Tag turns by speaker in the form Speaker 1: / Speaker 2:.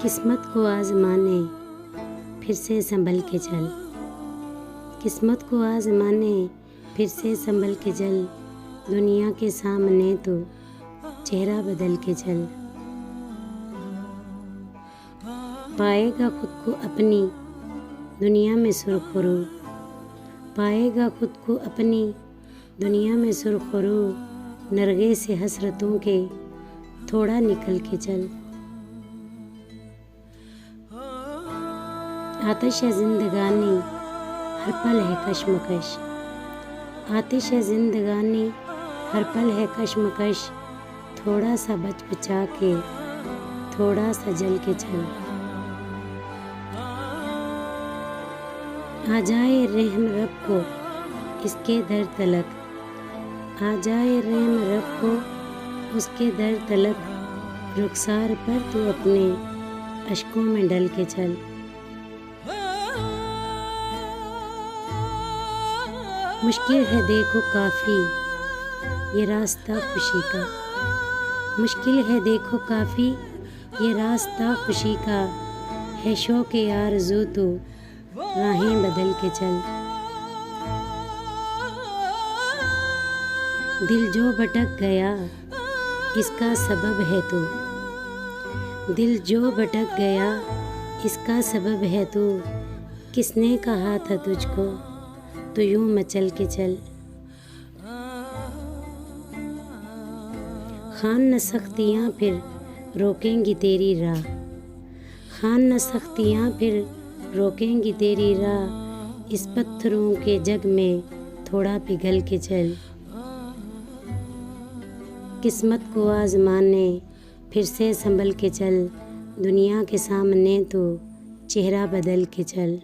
Speaker 1: किस्मत को आज़माने फिर से संभल के चल। किस्मत को आज़माने फिर से संभल के चल। दुनिया के सामने तो चेहरा बदल के चल। पाएगा खुद को अपनी दुनिया में सुरखरू। पाएगा खुद को अपनी दुनिया में सुरखरू। नरगे से हसरतों के थोड़ा निकल के चल। आतिश है जिंदगानी हर पल है कश्मकश। आतिश है जिंदगानी हर पल है कश्मकश। थोड़ा सा बच बचा के थोड़ा सा जल के चल। आ जाए रहम रब को इसके दर तलक। आ जाए रहम रब को उसके दर तलक। रुखसार पर तू अपने अश्कों में डल के चल। मुश्किल है देखो काफ़ी ये रास्ता खुशी का। मुश्किल है देखो काफ़ी ये रास्ता खुशी का। है शौक़ आरज़ू तो राहें बदल के चल। दिल जो भटक गया इसका सबब है तू। दिल जो भटक गया इसका सबब है तू। किसने कहा था तुझको तो यूं मचल के चल। खान न सख्तियाँ फिर रोकेंगी तेरी राह। खान न सख्तियाँ फिर रोकेंगी तेरी राह। इस पत्थरों के जग में थोड़ा पिघल के चल। किस्मत को आज़माने फिर से संभल के चल। दुनिया के सामने तो चेहरा बदल के चल।